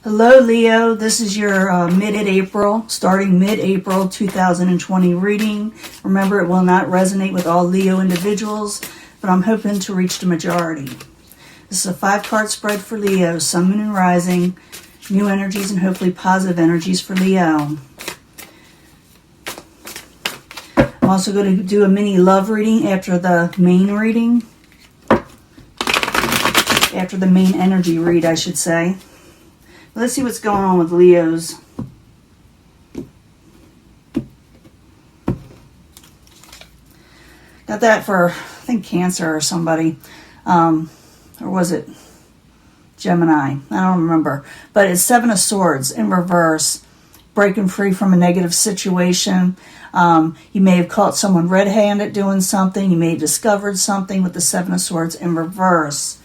Hello Leo, this is your starting mid-April 2020 reading. Remember, it will not resonate with all Leo individuals, but I'm hoping to reach the majority. This is a 5-card spread for Leo, Sun, Moon, and Rising, new energies and hopefully positive energies for Leo. I'm also going to do a mini love reading after the main reading. After the main energy read, I should say. Let's see what's going on with Leos. Got that for, I think, Cancer or somebody. Or was it Gemini? I don't remember. But it's 7 of Swords in reverse. Breaking free from a negative situation. You may have caught someone red-handed doing something. You may have discovered something with the 7 of Swords in reverse.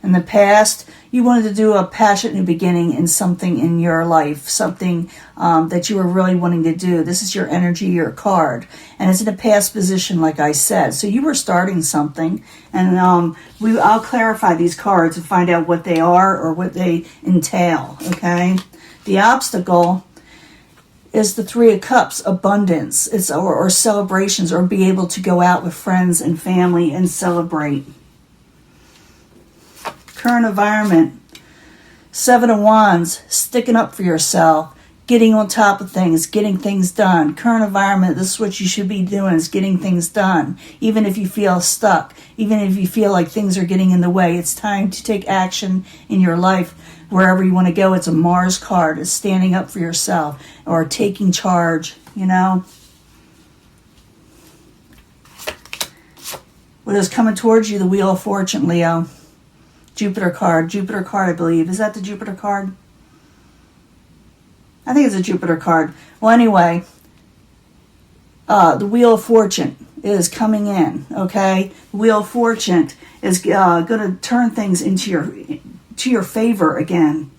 In the past, you wanted to do a passionate new beginning in something in your life, something that you were really wanting to do. This is your energy, your card, and it's in a past position, like I said. So you were starting something, and I'll clarify these cards and find out what they are or what they entail, okay? The obstacle is the 3 of Cups, abundance, or celebrations, or be able to go out with friends and family and celebrate. Current environment, 7 of Wands, sticking up for yourself, getting on top of things, getting things done. Current environment, this is what you should be doing, is getting things done. Even if you feel stuck, even if you feel like things are getting in the way, it's time to take action in your life. Wherever you want to go, it's a Mars card. It's standing up for yourself or taking charge, you know. What is coming towards you? The Wheel of Fortune, Leo. Jupiter card, I believe. Is that the Jupiter card? I think it's a Jupiter card. Well, anyway, the Wheel of Fortune is coming in, okay? The Wheel of Fortune is going to turn things into your favor again.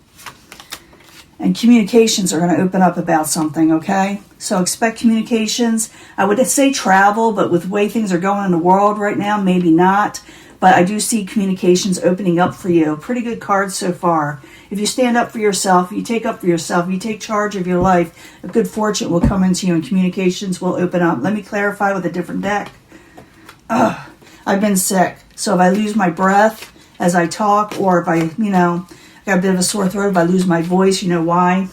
And communications are going to open up about something, okay? So expect communications. I would say travel, but with the way things are going in the world right now, maybe not. But I do see communications opening up for you. Pretty good cards so far. If you stand up for yourself, you take up for yourself, you take charge of your life, a good fortune will come into you and communications will open up. Let me clarify with a different deck. I've been sick. So if I lose my breath as I talk, or if I, got a bit of a sore throat, if I lose my voice, you know why.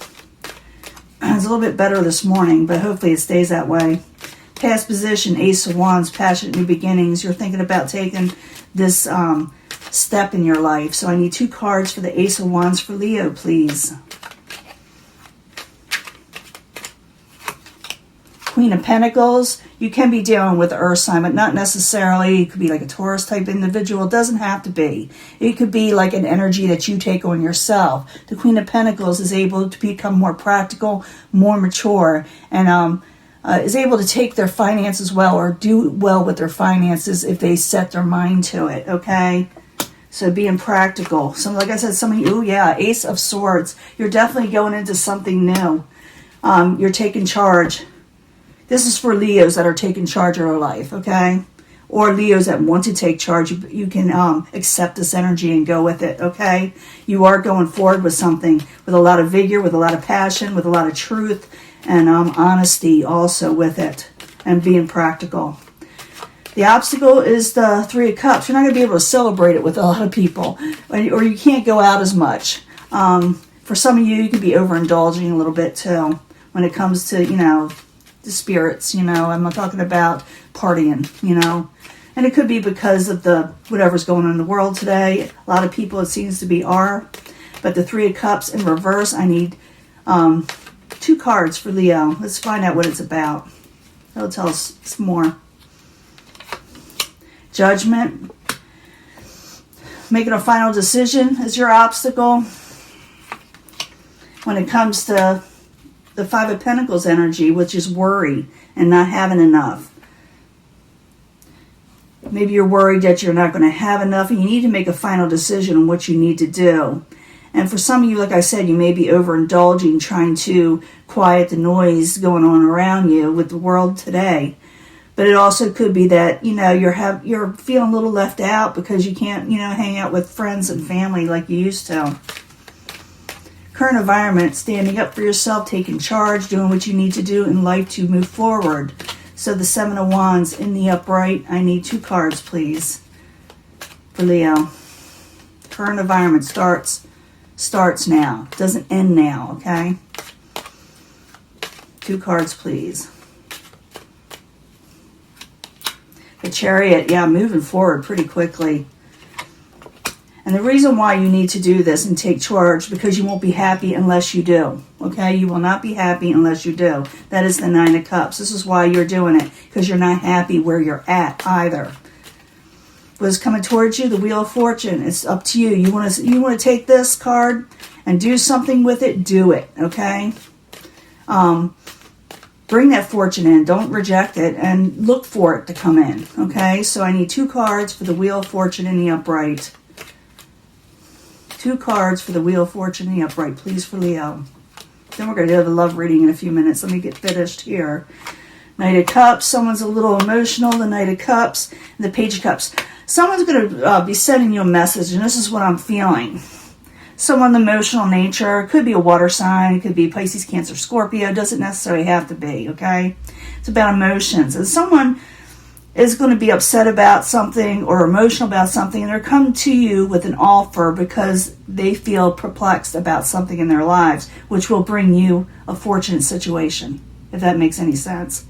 It's a little bit better this morning, but hopefully it stays that way. Past position, Ace of Wands, passionate new beginnings. You're thinking about taking this step in your life. So I need 2 cards for the Ace of Wands for Leo, please. Queen of Pentacles. You can be dealing with Earth sign, but not necessarily. It could be like a Taurus type individual. It doesn't have to be. It could be like an energy that you take on yourself. The Queen of Pentacles is able to become more practical, more mature, and is able to take their finances well or do well with their finances if they set their mind to it, okay? So being practical. So like I said, some of you, Ace of Swords. You're definitely going into something new. You're taking charge. This is for Leos that are taking charge of their life, okay? Or Leos that want to take charge. You can accept this energy and go with it, okay? You are going forward with something with a lot of vigor, with a lot of passion, with a lot of truth, and honesty also with it, and being practical. The obstacle is the 3 of Cups. You're not going to be able to celebrate it with a lot of people, or you can't go out as much. For some of you, you could be overindulging a little bit too when it comes to, the spirits, I'm not talking about partying, And it could be because of whatever's going on in the world today. A lot of people, it seems to be, are. But the 3 of Cups in reverse, I need 2 cards for Leo. Let's find out what it's about. It'll tell us more. Judgment. Making a final decision is your obstacle. When it comes to the 5 of Pentacles energy, which is worry and not having enough. Maybe you're worried that you're not going to have enough, and you need to make a final decision on what you need to do. And for some of you, like I said, you may be overindulging, trying to quiet the noise going on around you with the world today. But it also could be that, you're feeling a little left out because you can't, hang out with friends and family like you used to. Current environment, standing up for yourself, taking charge, doing what you need to do in life to move forward. So the Seven of Wands in the upright. I need 2 cards, please, for Leo. Current environment starts now. Doesn't end now, okay? 2 cards, please. The Chariot, yeah, moving forward pretty quickly. And the reason why you need to do this and take charge, because you won't be happy unless you do. Okay? You will not be happy unless you do. That is the Nine of Cups. This is why you're doing it, because you're not happy where you're at either. What's coming towards you? The Wheel of Fortune. It's up to you. You want to take this card and do something with it? Do it. Okay? Bring that fortune in. Don't reject it and look for it to come in. Okay? So I need 2 cards for the Wheel of Fortune in the upright. 2 cards for the Wheel of Fortune in the upright, please, for Leo. Then we're going to do the love reading in a few minutes. Let me get finished here. Knight of Cups. Someone's a little emotional. The Knight of Cups. And the Page of Cups. Someone's going to be sending you a message, and this is what I'm feeling. Someone emotional nature. It could be a water sign. It could be Pisces, Cancer, Scorpio. It doesn't necessarily have to be, okay? It's about emotions. And someone is going to be upset about something or emotional about something, and they're coming to you with an offer because they feel perplexed about something in their lives, which will bring you a fortunate situation, if that makes any sense.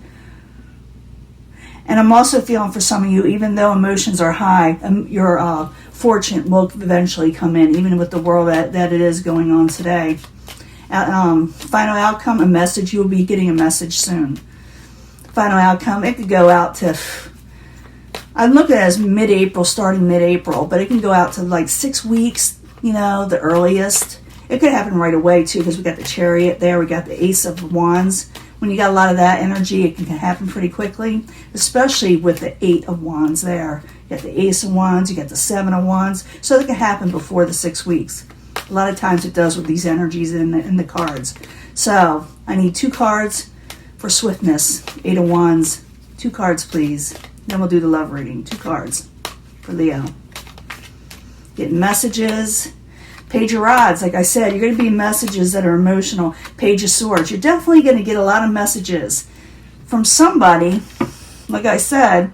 And I'm also feeling for some of you, even though emotions are high, your fortune will eventually come in, even with the world that it is going on today. Final outcome, a message. You'll be getting a message soon. Final outcome, it could go out to, I'm looking at it as mid-April, starting mid-April, but it can go out to like 6 weeks, the earliest. It could happen right away too, because we got the Chariot there, we got the Ace of Wands. When you got a lot of that energy, it can happen pretty quickly, especially with the 8 of Wands there. You got the Ace of Wands, you got the 7 of Wands, so it can happen before the 6 weeks. A lot of times it does with these energies in the cards. So I need 2 cards for swiftness. 8 of Wands. 2 cards, please. Then we'll do the love reading. 2 cards for Leo. Getting messages. Page of Rods. Like I said, you're going to be messages that are emotional. Page of Swords. You're definitely going to get a lot of messages from somebody, like I said,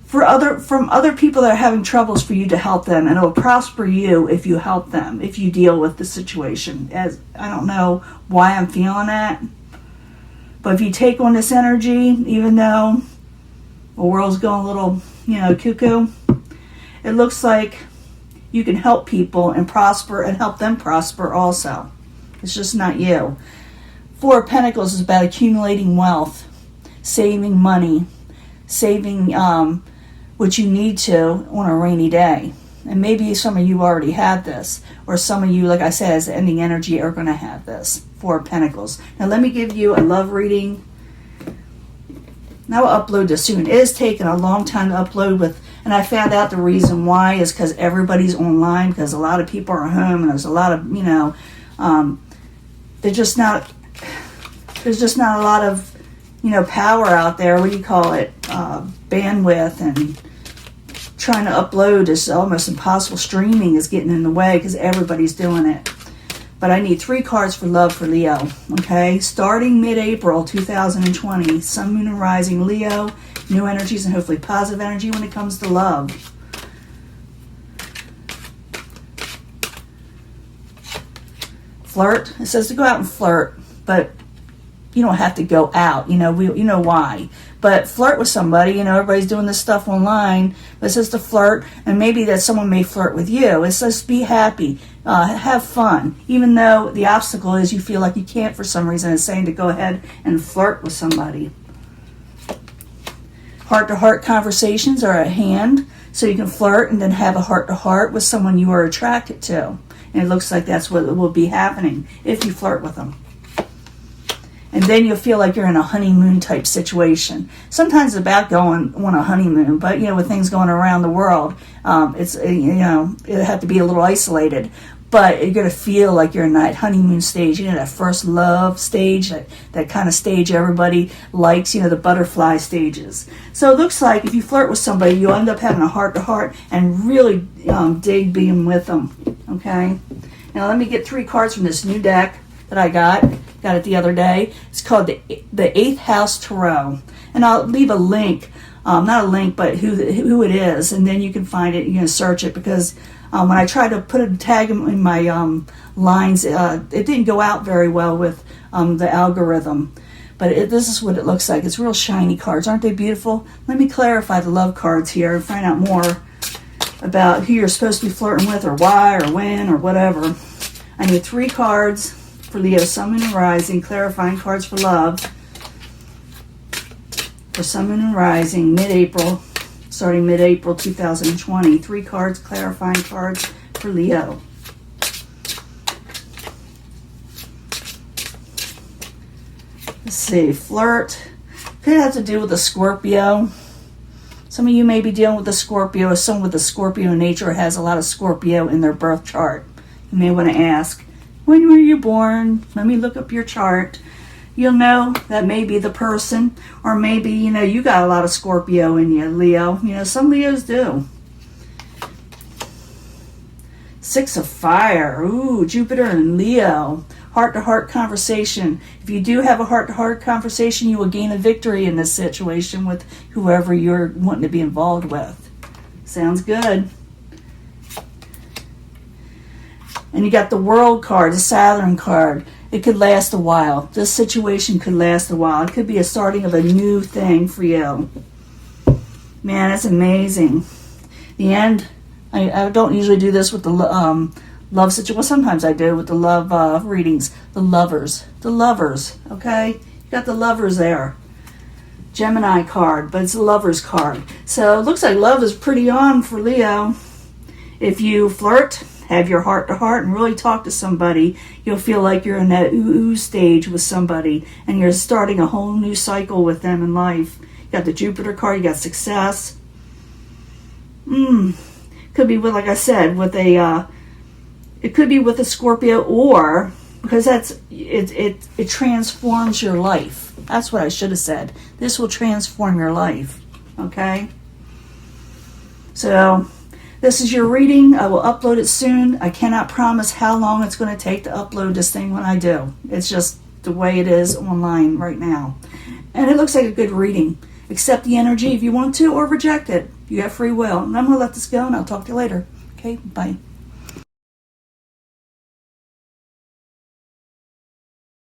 from other people that are having troubles for you to help them. And it will prosper you if you help them, if you deal with the situation. As I don't know why I'm feeling that. But if you take on this energy, even though the world's going a little, cuckoo, it looks like you can help people and prosper and help them prosper also. It's just not you. 4 of Pentacles is about accumulating wealth, saving money, saving what you need to on a rainy day. And maybe some of you already had this, or some of you, like I said, as ending energy, are going to have this. 4 of Pentacles. Now let me give you a love reading. Now I'll upload this soon. It is taking a long time to upload and I found out the reason why is because everybody's online, because a lot of people are home, and there's a lot of, there's just not a lot of, power out there. What do you call it? Bandwidth, and trying to upload is almost impossible. Streaming is getting in the way because everybody's doing it. But I need 3 cards for love for Leo, okay? Starting mid-April 2020, Sun, Moon, and Rising, Leo, new energies and hopefully positive energy when it comes to love. Flirt. It says to go out and flirt, but you don't have to go out. You know why. But flirt with somebody. Everybody's doing this stuff online. But it says to flirt, and maybe that someone may flirt with you. It says be happy, have fun. Even though the obstacle is you feel like you can't for some reason, it's saying to go ahead and flirt with somebody. Heart-to-heart conversations are at hand, so you can flirt and then have a heart-to-heart with someone you are attracted to. And it looks like that's what will be happening if you flirt with them. And then you'll feel like you're in a honeymoon type situation. Sometimes it's about going on a honeymoon, but with things going around the world, it have to be a little isolated. but you're going to feel like you're in that honeymoon stage, that first love stage, that kind of stage everybody likes, the butterfly stages. So it looks like if you flirt with somebody, you'll end up having a heart-to-heart and really dig being with them, okay? Now let me get 3 cards from this new deck that I got it the other day. It's called the 8th House Tarot, and I'll leave a link, not a link, but who it is, and then you can find it, you can search it, because when I tried to put a tag in my lines, it didn't go out very well with the algorithm. But this is what it looks like. It's real shiny cards. Aren't they beautiful? Let me clarify the love cards here and find out more about who you're supposed to be flirting with, or why, or when, or whatever. I need 3 cards for Leo, Sun, Moon, and Rising, clarifying cards for love. For Sun, Moon, and Rising, mid-April. Starting mid-April 2020. 3 cards, clarifying cards for Leo. Let's see, flirt. Could have to do with a Scorpio. Some of you may be dealing with a Scorpio, or someone with a Scorpio nature has a lot of Scorpio in their birth chart. You may want to ask, when were you born? Let me look up your chart. You'll know that maybe the person, or maybe, you got a lot of Scorpio in you, Leo. Some Leos do. 6 of Fire. Ooh, Jupiter and Leo. Heart-to-heart conversation. If you do have a heart-to-heart conversation, you will gain a victory in this situation with whoever you're wanting to be involved with. Sounds good. And you got the World card, the Saturn card. It could last a while. This situation could last a while. It could be a starting of a new thing for you. Man, that's amazing. The end. I don't usually do this with the love situation. Well, sometimes I do with the love readings. The lovers. The lovers, okay? You got the lovers there. Gemini card, but it's a lover's card. So it looks like love is pretty on for Leo. If you flirt, have your heart-to-heart, and really talk to somebody, you'll feel like you're in that ooh stage with somebody, and you're starting a whole new cycle with them in life. You got the Jupiter card, you got success. Could be with, like I said, with a, it could be with a Scorpio, or, because it transforms your life. That's what I should have said. This will transform your life, okay? So, this is your reading. I will upload it soon. I cannot promise how long it's going to take to upload this thing when I do. It's just the way it is online right now. And it looks like a good reading. Accept the energy if you want to, or reject it. You have free will. And I'm going to let this go, and I'll talk to you later. Okay, bye.